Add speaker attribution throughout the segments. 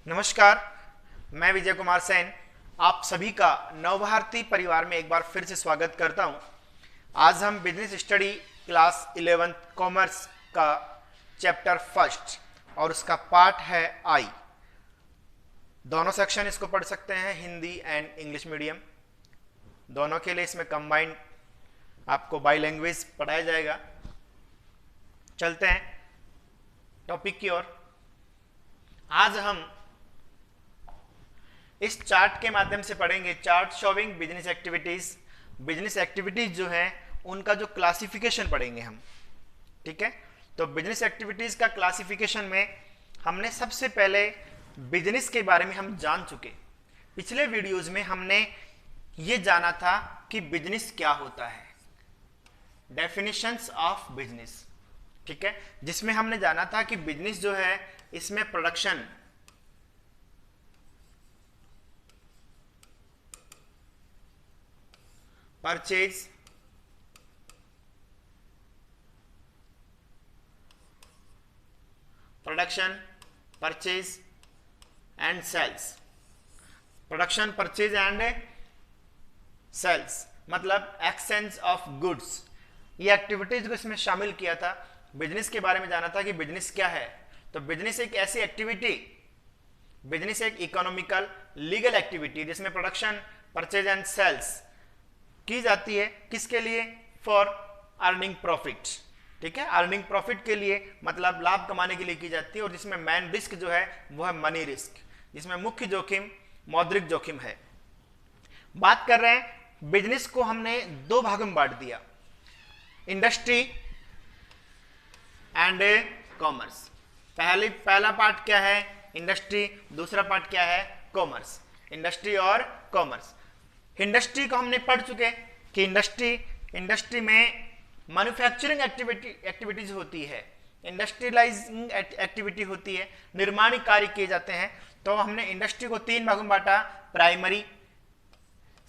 Speaker 1: नमस्कार, मैं विजय कुमार सेन आप सभी का नवभारती परिवार में एक बार फिर से स्वागत करता हूं। आज हम बिजनेस स्टडी क्लास 11 कॉमर्स का चैप्टर फर्स्ट और उसका पार्ट है आई। दोनों सेक्शन इसको पढ़ सकते हैं, हिंदी एंड इंग्लिश मीडियम दोनों के लिए। इसमें कंबाइंड आपको बाई लैंग्वेज पढ़ाया जाएगा। चलते हैं टॉपिक की ओर। आज हम इस चार्ट के माध्यम से पढ़ेंगे, chart showing business activities. Business activities जो हैं उनका जो क्लासिफिकेशन पढ़ेंगे हम, ठीक है। तो बिजनेस एक्टिविटीज का क्लासिफिकेशन में हमने सबसे पहले बिजनेस के बारे में हम जान चुके। पिछले वीडियोस में हमने ये जाना था कि बिजनेस क्या होता है, डेफिनेशंस ऑफ बिजनेस, ठीक है, जिसमें हमने जाना था कि बिजनेस जो है इसमें production, purchase, production, purchase and sales. Production, purchase and sales मतलब एक्सचेंज ऑफ गुड्स, ये एक्टिविटीज को इसमें शामिल किया था। बिजनेस के बारे में जाना था कि बिजनेस क्या है। तो बिजनेस एक ऐसी एक्टिविटी, बिजनेस एक इकोनॉमिकल लीगल एक्टिविटी जिसमें प्रोडक्शन, परचेज एंड सेल्स की जाती है। किसके लिए? फॉर अर्निंग प्रॉफिट, ठीक है, अर्निंग प्रॉफिट के लिए, मतलब लाभ कमाने के लिए की जाती है। और जिसमें मेन रिस्क जो है वो है मनी रिस्क, जिसमें मुख्य जोखिम मौद्रिक जोखिम है। बात कर रहे हैं बिजनेस को हमने दो भागों में बांट दिया, इंडस्ट्री एंड कॉमर्स। पहला पार्ट क्या है? इंडस्ट्री। दूसरा पार्ट क्या है? कॉमर्स। इंडस्ट्री और कॉमर्स। इंडस्ट्री को हमने पढ़ चुके कि इंडस्ट्री में मैन्युफैक्चरिंग एक्टिविटीज होती है, इंडस्ट्रियलाइजिंग एक्टिविटी होती है, निर्माणी कार्य किए जाते हैं। तो हमने इंडस्ट्री को तीन भागों में बांटा, प्राइमरी,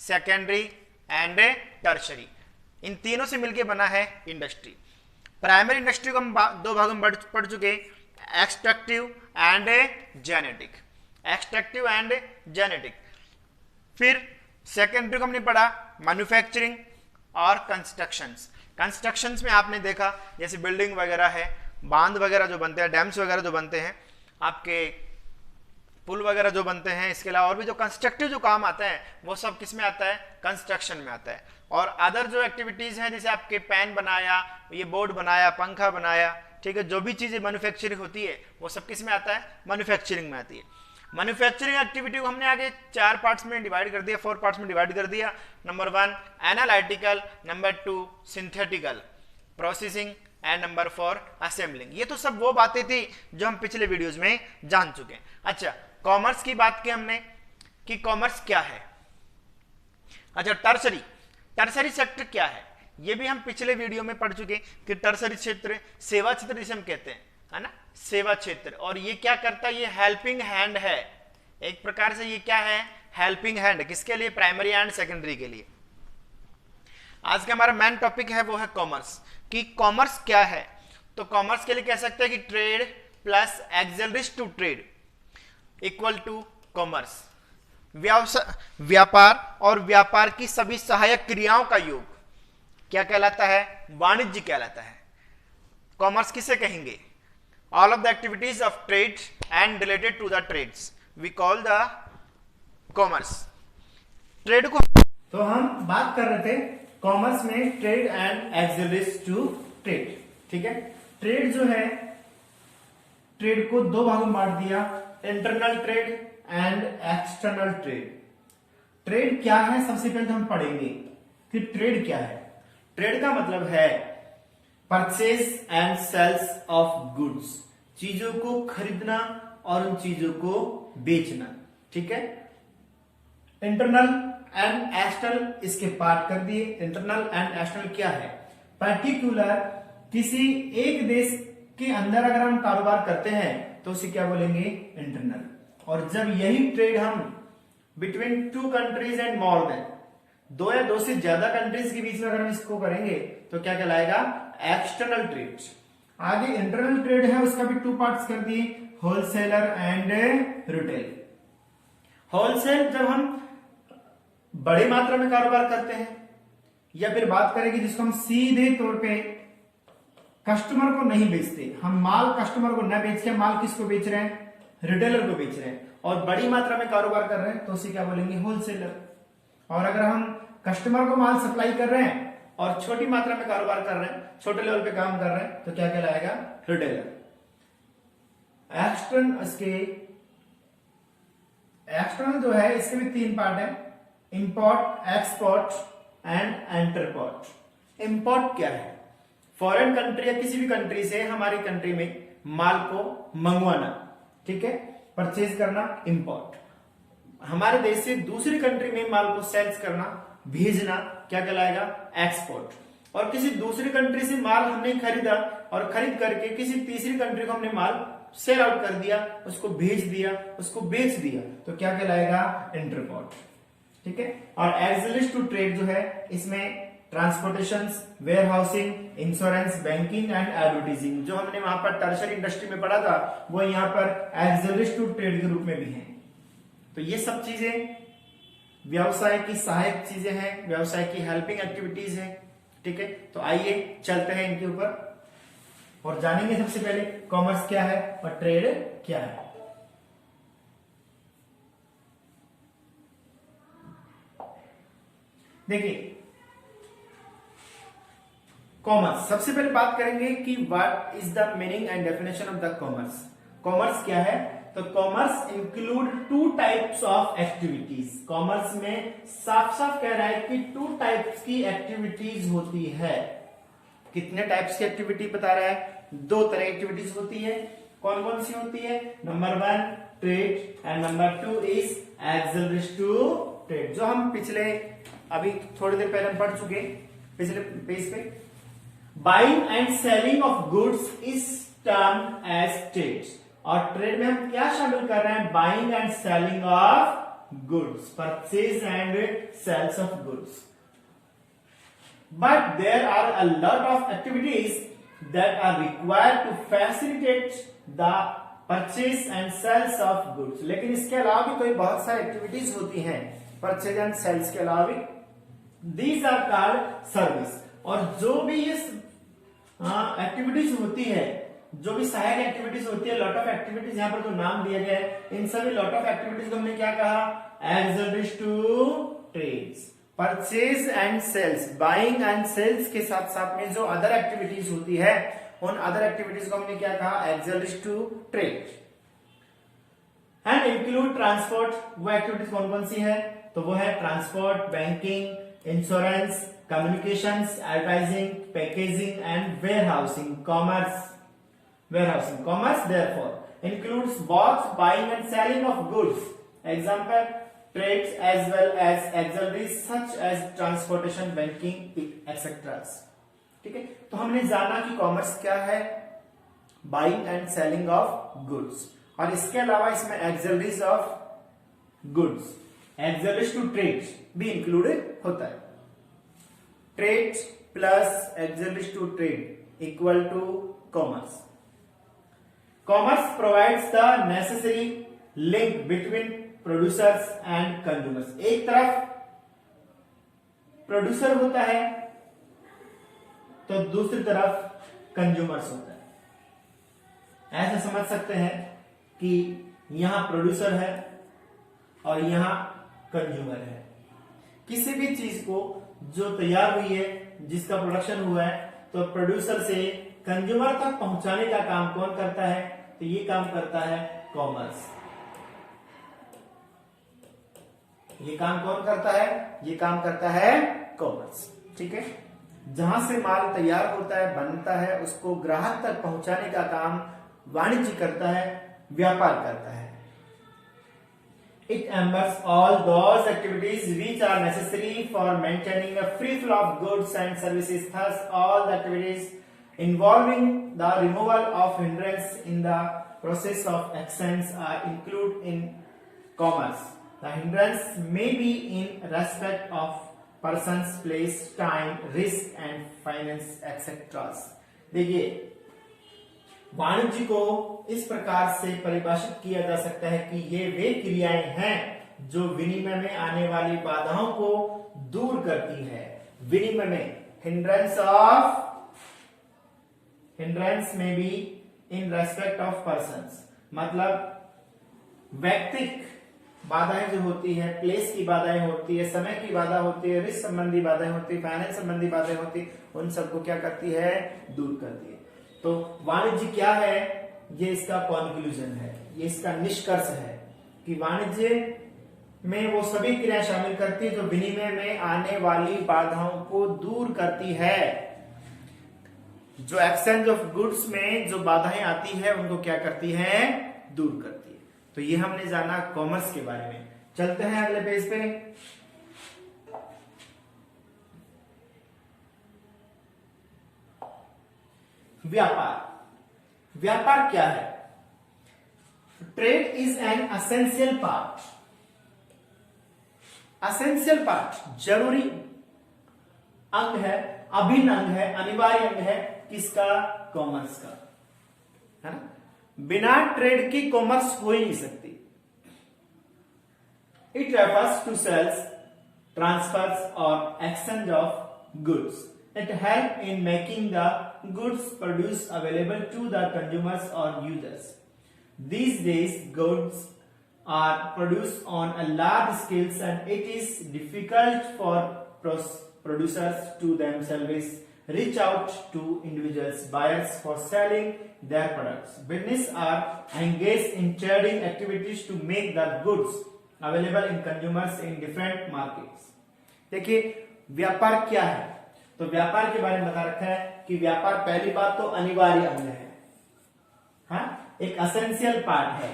Speaker 1: सेकेंडरी एंड टर्शरी। इन तीनों से मिलकर बना है इंडस्ट्री। प्राइमरी इंडस्ट्री को हम दो भागों में पढ़ चुके, extractive and genetic, extractive and genetic. फिर सेकेंडरी को हमने पढ़ा मैन्युफैक्चरिंग और कंस्ट्रक्शंस। कंस्ट्रक्शंस में आपने देखा जैसे बिल्डिंग वगैरह है, बांध वगैरह जो बनते हैं, डैम्स वगैरह जो बनते हैं, आपके पुल वगैरह जो बनते हैं, इसके अलावा और भी जो कंस्ट्रक्टिव जो काम आता है वो सब किस में आता है? कंस्ट्रक्शन में आता है। और अदर जो एक्टिविटीज हैं जैसे आपके पैन बनाया, ये बोर्ड बनाया, पंखा बनाया, ठीक है, जो भी चीजें मैन्युफैक्चरिंग होती है वो सब किस में आता है? मैन्युफैक्चरिंग में आती है। मैन्युफैक्चरिंग एक्टिविटी को हमने आगे चार पार्ट्स में डिवाइड कर दिया, 4 पार्ट्स में डिवाइड कर दिया। Number 1 analytical, number 2 synthetical, processing and number 4 assembling. ये तो सब वो बातें थी जो हम पिछले वीडियोस में जान चुके हैं। अच्छा, कॉमर्स की बात की हमने कि कॉमर्स क्या है। अच्छा, टर्सरी सेक्टर क्या है, ये भी हम पिछले वीडियो में पढ़ चुके कि टर्सरी क्षेत्र सेवा क्षेत्र जिसे हम कहते हैं, है ना, सेवा क्षेत्र। और ये क्या करता है? ये हेल्पिंग हैंड है, एक प्रकार से ये क्या है? Helping hand. किसके लिए? प्राइमरी एंड सेकेंडरी के लिए। आज का हमारा मेन टॉपिक है वो है कॉमर्स, कि कॉमर्स क्या है। तो कॉमर्स के लिए कह सकते हैं कि trade plus auxiliaries to trade equal to commerce. व्यापार और व्यापार की सभी सहायक क्रियाओं का योग क्या कहलाता है? वाणिज्य कहलाता है। कॉमर्स किसे कहेंगे? All of the activities of trade and related to the trades we call the commerce. Trade को तो हम बात कर रहे थे कॉमर्स में trade and auxiliaries to trade, ठीक है। ट्रेड जो है, ट्रेड को दो भागों में बांट दिया, internal trade and external trade. Trade क्या है सबसे पहले तो हम पढ़ेंगे कि ट्रेड क्या है। ट्रेड का मतलब है purchase and sales of goods, चीजों को खरीदना और उन चीजों को बेचना, ठीक है। इंटरनल एंड एक्सटर्नल इसके पार्ट कर दिए। इंटरनल एंड एक्सटर्नल क्या है? पर्टिकुलर किसी एक देश के अंदर अगर हम कारोबार करते हैं तो उसे क्या बोलेंगे? इंटरनल। और जब यही ट्रेड हम between 2 countries and more than, दो या दो से ज्यादा कंट्रीज के बीच में अगर हम इसको करेंगे तो क्या कहलाएगा? External trade. आगे इंटरनल ट्रेड है, उसका भी 2 पार्ट्स कर दिए, होलसेलर एंड रिटेल। होलसेल जब हम बड़ी मात्रा में कारोबार करते हैं, या फिर बात करें कि जिसको हम सीधे तौर पे कस्टमर को नहीं बेचते, हम माल कस्टमर को न बेच के माल किसको बेच रहे हैं, रिटेलर को बेच रहे हैं, और बड़ी मात्रा में कारोबार कर रहे हैं तो उसे क्या बोलेंगे, होलसेलर। और अगर हम कस्टमर को माल सप्लाई कर रहे हैं और छोटी मात्रा में कारोबार कर रहे हैं, छोटे लेवल पे काम कर रहे हैं, तो क्या कहलाएगा, रिटेलर। एक्सटर्नल जो है इसके भी 3 पार्ट है, इंपोर्ट, एक्सपोर्ट एंड एंटरपोर्ट। इंपोर्ट क्या है, फॉरेन कंट्री या किसी भी कंट्री से हमारी कंट्री में माल को मंगवाना, ठीक है, परचेज करना, इंपोर्ट। हमारे देश से दूसरी कंट्री में माल को सेल्स करना, भेजना, क्या कहलाएगा, एक्सपोर्ट। और किसी दूसरी कंट्री से माल हमने खरीदा और खरीद करके किसी तीसरी कंट्री को हमने माल सेल आउट कर दिया, उसको भेज दिया, उसको बेच दिया, तो क्या कहलाएगा, इंटरपोर्ट, ठीक है। और एक्सलेस टू ट्रेड जो है इसमें transportation, warehousing, insurance, banking and advertising, जो हमने वहां पर टर्शरी इंडस्ट्री में पढ़ा था, वो यहाँ पर एक्सलेस टू ट्रेड के रूप में भी है। तो ये सब चीजें व्यवसाय की सहायक चीजें हैं, व्यवसाय की हेल्पिंग एक्टिविटीज है, ठीक है। तो आइए चलते हैं इनके ऊपर और जानेंगे सबसे पहले कॉमर्स क्या है और ट्रेड क्या है। देखिए कॉमर्स, सबसे पहले बात करेंगे कि what is the meaning and definition of the commerce. Commerce क्या है, तो commerce include 2 types of activities. Commerce में साफ साफ कह रहा है कि 2 टाइप्स की एक्टिविटीज होती है। कितने टाइप्स की एक्टिविटी बता रहा है, 2 तरह की एक्टिविटीज होती है। कौन कौन सी होती है, number 1 trade and number 2 is auxiliaries to trade, जो हम पिछले अभी थोड़ी देर पहले पढ़ चुके पिछले पेज पे। Buying and selling of goods is termed as trade. और ट्रेड में हम क्या शामिल कर रहे हैं, buying and selling of goods, purchase and sales of goods. But there are a lot of activities that are required to facilitate the purchase and sales of goods. लेकिन इसके अलावा भी कोई बहुत सारी एक्टिविटीज होती हैं परचेज एंड सेल्स के अलावा भी, these are called सर्विस। और जो भी ये एक्टिविटीज होती है, जो भी सहायक एक्टिविटीज होती है, लॉट ऑफ एक्टिविटीज यहाँ पर जो नाम दिया गया है, इन सभी लॉट ऑफ एक्टिविटीज को हमने क्या कहा, auxiliaries to trades. Purchase and sales, buying and sales के साथ साथ में जो अदर एक्टिविटीज होती है, उन अदर एक्टिविटीज को हमने क्या कहा, auxiliaries to trade. And include transport, वो एक्टिविटीज कौन कौन सी है, तो वो है transport, banking, insurance, communications, advertising, packaging and warehousing. Warehousing. Commerce therefore includes both buying and selling of goods. Example, trades as well as auxiliaries such as transportation, banking, etc. ठीक है, तो हमने जाना कि कॉमर्स क्या है, buying and selling of goods, और इसके अलावा इसमें auxiliaries of goods, auxiliaries to trade भी इंक्लूडेड होता है। Trade plus auxiliaries to trade equal to commerce. Commerce provides the necessary link between producers and consumers. एक तरफ प्रोड्यूसर होता है तो दूसरी तरफ कंज्यूमर्स होता है। ऐसे समझ सकते हैं कि यहां प्रोड्यूसर है और यहां कंज्यूमर है। किसी भी चीज को जो तैयार हुई है, जिसका प्रोडक्शन हुआ है, तो प्रोड्यूसर से कंज्यूमर तक पहुंचाने का काम कौन करता है, तो ये काम करता है कॉमर्स। ये काम कौन करता है, ये काम करता है कॉमर्स, ठीक है। जहां से माल तैयार होता है, बनता है, उसको ग्राहक तक पहुंचाने का काम वाणिज्य करता है, व्यापार करता है। It embers all those activities which are necessary for maintaining a free flow of goods and services. Thus, all the activities involving the removal of hindrance in the process of exchange are included in commerce. The hindrance may be in respect of persons, place, time, risk and finance, etc. देखिए, वाणिज्य को इस प्रकार से परिभाषित किया जा सकता है कि ये वे क्रियाएं हैं जो विनिमय में आने वाली बाधाओं को दूर करती है। विनिमय में हिंड्रेंस में be in respect of persons, मतलब व्यक्तिक बाधाएं जो होती है, प्लेस की बाधाएं होती है, समय की बाधा होती है, रिस्क संबंधी बाधाएं होती है, फाइनेंस संबंधी बाधाएं होती है, उन सबको क्या करती है, दूर करती है। तो वाणिज्य क्या है, ये इसका कॉन्क्लूजन है, ये इसका निष्कर्ष है कि वाणिज्य में वो सभी क्रियाएं शामिल करती है जो विनिमय में आने वाली बाधाओं को दूर करती है। जो एक्सचेंज ऑफ गुड्स में जो बाधाएं आती है उनको क्या करती है, दूर करती है। तो ये हमने जाना कॉमर्स के बारे में। चलते हैं अगले पेज पे। व्यापार। व्यापार क्या है? Trade is an essential part, essential part जरूरी अंग है, अभिन्न अंग है, अनिवार्य अंग है किसका, कॉमर्स का, है ना। बिना ट्रेड की कॉमर्स हो ही नहीं सकती। It refers to sales, transfers और exchange of goods. It help in making the goods produce available to the consumers और users. These days, goods are produced on a large scale and it is difficult for producers to themselves reach out to individuals buyers for selling their products. Business are engaged in trading activities to make the goods available in consumers in different markets. देखिए व्यापार क्या है, तो व्यापार के बारे में बता रखा है कि व्यापार पहली बात तो अनिवार्य अंग है, हाँ, एक असेंशियल पार्ट है।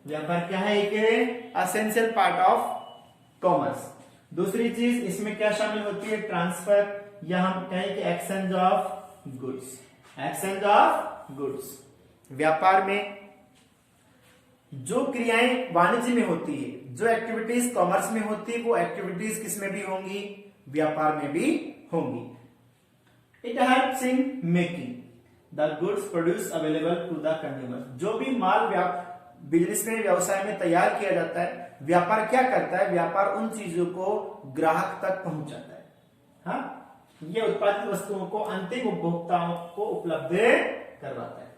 Speaker 1: व्यापार क्या है, एक असेंशियल पार्ट ऑफ कॉमर्स। दूसरी चीज इसमें क्या शामिल होती है, ट्रांसफर, या हम कहें कि exchange of goods, exchange of goods. व्यापार में जो क्रियाएं वाणिज्य में होती है, जो एक्टिविटीज कॉमर्स में होती है, वो एक्टिविटीज किस में भी होंगी, व्यापार में भी होंगी। It helps in making the goods produce available to the consumer. जो भी माल बिजनेस में, व्यवसाय में तैयार किया जाता है, व्यापार क्या करता है, व्यापार उन चीजों को ग्राहक तक पहुंचाता है, हाँ, ये उत्पादित वस्तुओं को अंतिम उपभोक्ताओं को उपलब्ध करवाता है।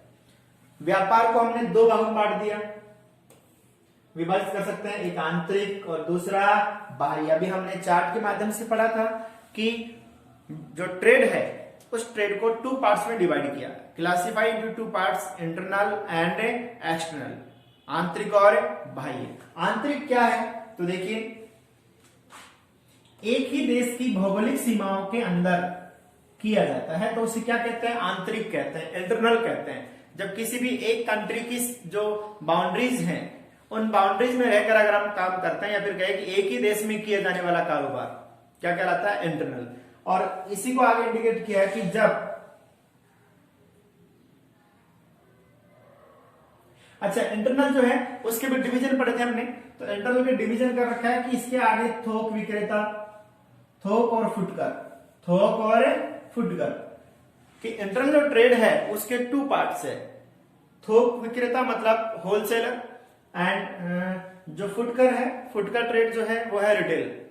Speaker 1: व्यापार को हमने दो भागों में बांट दिया, विभाजित कर सकते हैं, एक आंतरिक और दूसरा बाह्य। अभी हमने चार्ट के माध्यम से पढ़ा था कि जो ट्रेड है उस ट्रेड को टू पार्ट्स में डिवाइड किया, classify into two parts, internal and external, आंतरिक और बाह्य। आंतरिक क्या है, तो देखिए एक ही देश की भौगोलिक सीमाओं के अंदर किया जाता है तो उसे क्या कहते हैं, आंतरिक कहते हैं, इंटरनल कहते हैं। जब किसी भी एक कंट्री की जो बाउंड्रीज हैं उन बाउंड्रीज में रहकर अगर हम काम करते हैं, या फिर कहें कि एक ही देश में किया जाने वाला कारोबार क्या कहलाता है, इंटरनल। और इसी को आगे इंडिकेट किया है कि जब, अच्छा इंटरनल जो है उसके भी डिवीजन पढ़े थे हमने, तो इंटरनल के डिवीजन कर रखा है कि इसके आगे थोक विक्रेता, थोक और फुटकर, थोक और फुटकर, कि इंटरनल जो ट्रेड है उसके टू पार्ट्स है। थोक विक्रेता मतलब होलसेलर, एंड जो फुटकर है, फुटकर ट्रेड जो है वो है रिटेल।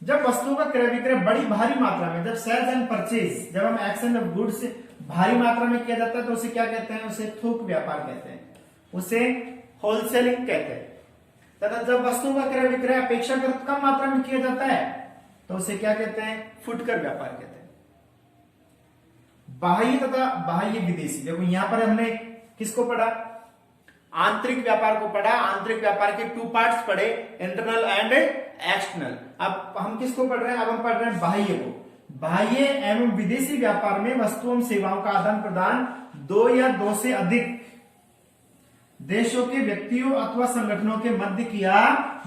Speaker 1: जब वस्तुओं का क्रय विक्रय बड़ी भारी मात्रा में, जब सेल्स एंड परचेज, जब हम एक्सचेंज ऑफ गुड्स भारी मात्रा में किया जाता है तो उसे क्या कहते हैं, उसे थोक व्यापार कहते हैं, उसे होलसेलिंग कहते हैं। तथा जब वस्तुओं का क्रय विक्रय अपेक्षाकृत कम मात्रा में किया जाता है तो उसे क्या कहते हैं, फुटकर व्यापार कहते हैं। बाह्य तथा बाह्य विदेशी, देखो यहां पर हमने किसको पढ़ा, आंतरिक व्यापार को पढ़ा। आंतरिक व्यापार के टू पार्ट्स पढ़े, इंटरनल एंड एक्सटर्नल। अब हम किसको पढ़ रहे हैं, अब हम पढ़ रहे हैं बाह्य को। बाह्य एवं विदेशी व्यापार में वस्तुओं एवं सेवाओं का आदान प्रदान दो या दो से अधिक देशों के व्यक्तियों अथवा संगठनों के मध्य किया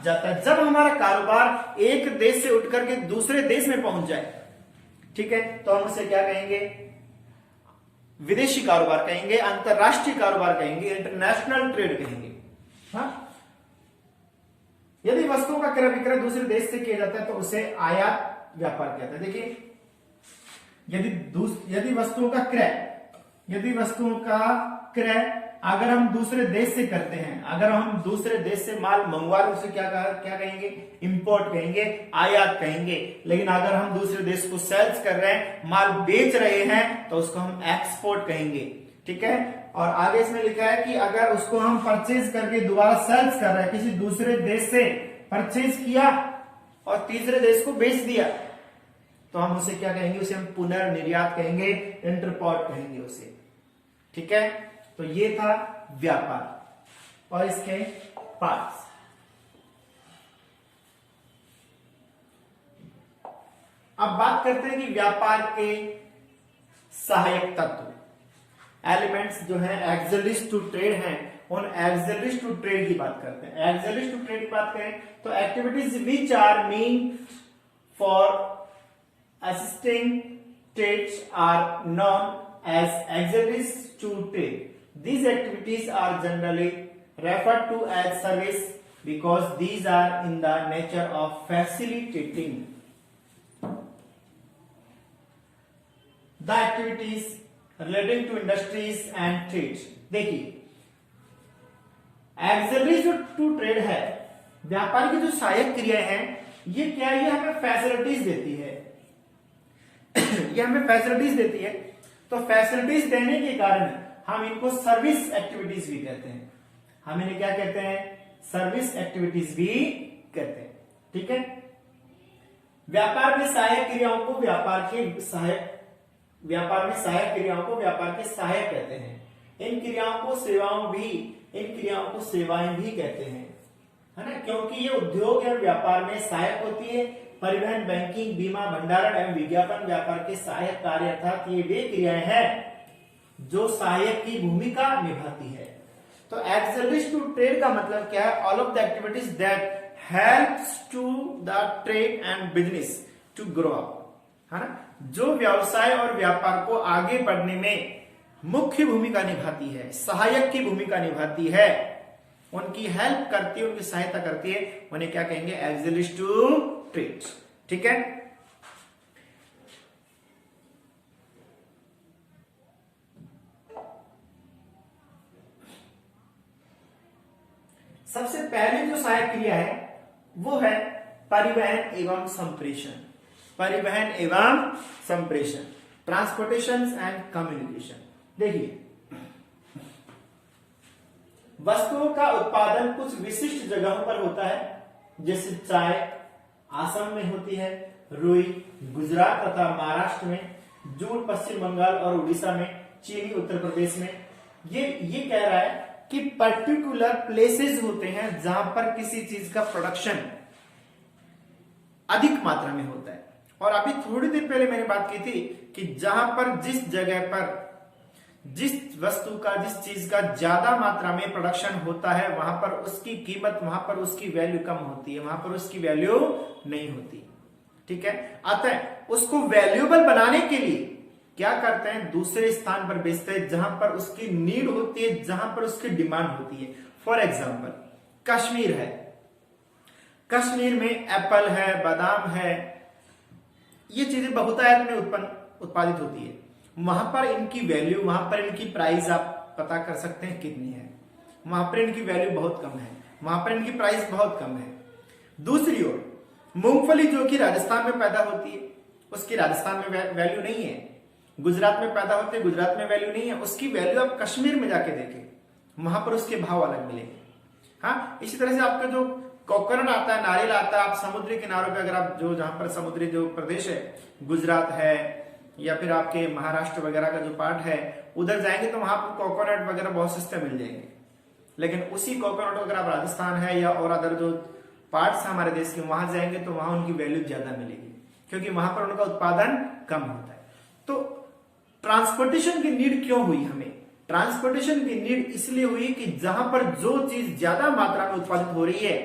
Speaker 1: जाता है। जब हमारा कारोबार एक देश से उठकर के दूसरे देश में पहुंच जाए, ठीक है, तो हम उसे क्या कहेंगे, विदेशी कारोबार कहेंगे, अंतरराष्ट्रीय कारोबार कहेंगे, इंटरनेशनल ट्रेड कहेंगे। हाँ? यदि वस्तुओं का क्रय विक्रय दूसरे देश से किया जाता है तो उसे आयात व्यापार कहते हैं। देखिए यदि वस्तुओं का क्रय यदि वस्तुओं का क्रय अगर हम दूसरे देश से करते हैं, अगर हम दूसरे देश से माल मंगवा रहे हैं उसे क्या कहेंगे, इंपोर्ट कहेंगे, आयात कहेंगे। लेकिन अगर हम दूसरे देश को सेल्स कर रहे हैं, माल बेच रहे हैं, तो उसको हम एक्सपोर्ट कहेंगे। ठीक है। और आगे इसमें लिखा है कि अगर उसको हम परचेज करके दोबारा सेल्स कर रहे हैं, किसी दूसरे देश से परचेज किया और तीसरे देश को बेच दिया, तो हम उसे क्या कहेंगे, उसे हम पुनर्निर्यात कहेंगे, इंटरपोर्ट कहेंगे उसे। ठीक है। तो ये था व्यापार और इसके पार्ट्स। अब बात करते हैं कि व्यापार के सहायक तत्व, एलिमेंट्स जो हैं एक्सिलरीज टू ट्रेड हैं, उन एक्सिलरीज टू ट्रेड की बात करते हैं। एक्सिलरीज टू ट्रेड की बात करें तो activities which are mean for assisting trades are known as auxiliaries to trade. These activities are generally referred to as service because these are in the nature of facilitating the activities relating to industries and trades। देखिए, auxiliaries to trade है, व्यापार की जो सहायक क्रियाएं हैं, ये क्या है, ये हमें फैसिलिटीज देती है ये हमें फैसिलिटीज देती है। तो फैसिलिटीज देने के कारण हम इनको सर्विस एक्टिविटीज भी कहते हैं। हम इन्हें क्या कहते हैं, सर्विस एक्टिविटीज भी कहते हैं। ठीक है। व्यापार में सहायक क्रियाओं को व्यापार में सहायक व्यापार के सहायक कहते हैं। इन क्रियाओं को सेवाएं भी कहते हैं, है ना, क्योंकि ये उद्योग एवं व्यापार में सहायक होती है। परिवहन, बैंकिंग, बीमा, भंडारण एवं विज्ञापन व्यापार के सहायक कार्य, अर्थात ये वे क्रियाएं हैं जो सहायक की भूमिका निभाती है। तो एक्सिलरीज टू ट्रेड का मतलब क्या है, all of the activities that helps to the trade and business to grow up, है ना, जो व्यवसाय और व्यापार को आगे बढ़ने में मुख्य भूमिका निभाती है, सहायक की भूमिका निभाती है, उनकी हेल्प करती है, उनकी सहायता करती है, उन्हें क्या कहेंगे, एक्सिलरीज टू ट्रेड। ठीक है। सबसे पहले जो सहायक क्रिया है वो है परिवहन एवं संप्रेषण। परिवहन एवं संप्रेषण, ट्रांसपोर्टेशन एंड कम्युनिकेशन। देखिए, वस्तुओं का उत्पादन कुछ विशिष्ट जगहों पर होता है, जैसे चाय आसाम में होती है, रुई गुजरात तथा महाराष्ट्र में, जूट पश्चिम बंगाल और उड़ीसा में, चीनी उत्तर प्रदेश में। ये कह रहा है कि पर्टिकुलर प्लेसेस होते हैं जहां पर किसी चीज का प्रोडक्शन अधिक मात्रा में होता है। और अभी थोड़ी देर पहले मैंने बात की थी कि जहां पर जिस जगह पर जिस वस्तु का, जिस चीज का ज्यादा मात्रा में प्रोडक्शन होता है, वहां पर उसकी कीमत, वहां पर उसकी वैल्यू कम होती है, वहां पर उसकी वैल्यू नहीं होती। ठीक है। अतः उसको वैल्यूएबल बनाने के लिए क्या करते हैं, दूसरे स्थान पर बेचते हैं जहां पर उसकी नीड होती है, जहां पर उसकी डिमांड होती है। फॉर एग्जाम्पल, कश्मीर है, कश्मीर में एप्पल है, बादाम है, ये चीजें बहुतायत में उत्पादित होती है। वहां पर इनकी वैल्यू, वहां पर इनकी प्राइस आप पता कर सकते हैं कितनी है। वहां पर इनकी वैल्यू बहुत कम है, वहां पर इनकी प्राइस बहुत कम है। दूसरी ओर मूंगफली जो कि राजस्थान में पैदा होती है, उसकी राजस्थान में वैल्यू नहीं है। गुजरात में पैदा होते हैं, गुजरात में वैल्यू नहीं है, उसकी वैल्यू आप कश्मीर में जाके देखें, वहां पर उसके भाव अलग मिलेंगे। हाँ, इसी तरह से आपका जो कोकोनट आता है, नारियल आता है, आप समुद्री किनारों पे अगर आप जो जहां पर समुद्री जो प्रदेश है, गुजरात है या फिर आपके महाराष्ट्र वगैरह का जो पार्ट है, उधर जाएंगे तो वहां पर कोकोनट वगैरह बहुत सस्ते मिल जाएंगे। लेकिन उसी कोकोनट अगर आप राजस्थान है या और अदर जो पार्ट्स हमारे देश के, वहां जाएंगे तो वहां उनकी वैल्यू ज्यादा मिलेगी, क्योंकि वहां पर उनका उत्पादन कम होता है। तो ट्रांसपोर्टेशन की नीड क्यों हुई हमें? ट्रांसपोर्टेशन की नीड इसलिए हुई कि जहां पर जो चीज ज्यादा मात्रा में उत्पादित हो रही है,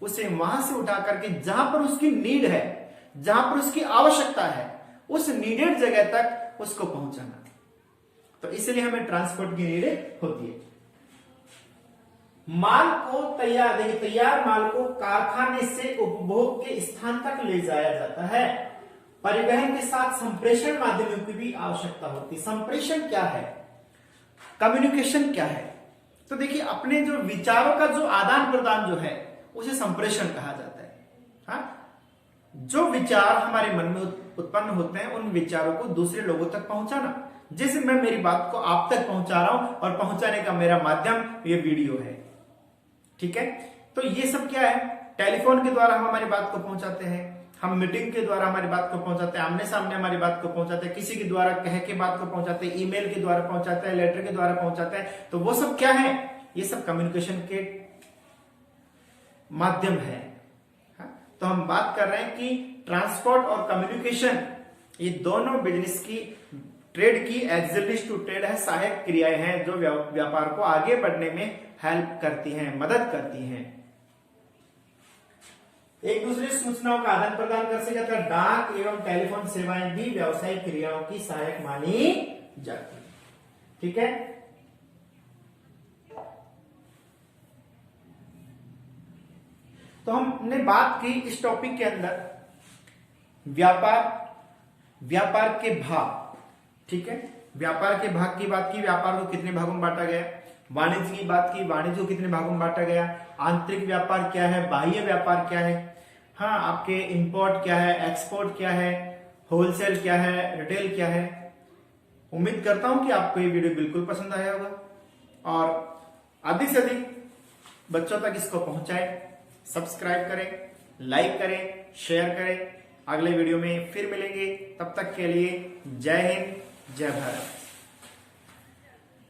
Speaker 1: उसे वहां से उठा करके जहां पर उसकी नीड है, जहां पर उसकी आवश्यकता है, उस नीडेड जगह तक उसको पहुंचाना। तो इसलिए हमें ट्रांसपोर्ट की नीड होती है। माल को तैयार माल को कारखाने से उपभोग के स्थान तक ले जाया जाता है। परिवहन के साथ संप्रेषण माध्यमों की भी आवश्यकता होती है। संप्रेषण क्या है?
Speaker 2: कम्युनिकेशन क्या है? तो देखिए, अपने जो विचारों का जो आदान प्रदान जो है उसे संप्रेषण कहा जाता है। हाँ, जो विचार हमारे मन में उत्पन्न होते हैं उन विचारों को दूसरे लोगों तक पहुंचाना। जैसे मैं मेरी बात को आप तक पहुंचा रहा हूं और पहुंचाने का मेरा माध्यम ये वीडियो है, ठीक है। तो ये सब क्या है? टेलीफोन के द्वारा हम हमारी बात को पहुंचाते हैं, हम मीटिंग के द्वारा हमारी बात को पहुंचाते हैं, आमने सामने हमारी बात को पहुंचाते हैं, किसी के द्वारा कह के बात को पहुंचाते हैं, ईमेल के द्वारा पहुंचाते हैं, लेटर के द्वारा पहुंचाते हैं। तो वो सब क्या है? ये सब कम्युनिकेशन के माध्यम है। तो हम बात कर रहे हैं कि ट्रांसपोर्ट और कम्युनिकेशन ये दोनों बिजनेस की, ट्रेड की एक्सिलिस्ट टू ट्रेड है, सहायक क्रियाएं हैं जो व्यापार को आगे बढ़ने में हेल्प करती हैं, मदद करती हैं। एक दूसरे सूचनाओं का आदान प्रदान कर सके तो डाक एवं टेलीफोन सेवाएं भी व्यावसायिक क्रियाओं की सहायक मानी जाती है, ठीक है। तो हमने बात की इस टॉपिक के अंदर व्यापार के भाग, ठीक है। व्यापार के भाग की बात की, व्यापार को कितने भागों में बांटा गया। वाणिज्य की बात की, वाणिज्य को कितने भागों में बांटा गया। आंतरिक व्यापार क्या है, बाह्य व्यापार क्या है, हाँ, आपके इंपोर्ट क्या है, एक्सपोर्ट क्या है, होलसेल क्या है, रिटेल क्या है। उम्मीद करता हूं कि आपको ये वीडियो बिल्कुल पसंद आया होगा और अधिक से अधिक बच्चों तक इसको पहुंचाएं। सब्सक्राइब करें, लाइक करें, शेयर करें। अगले वीडियो में फिर मिलेंगे, तब तक के लिए जय हिंद, जय भारत।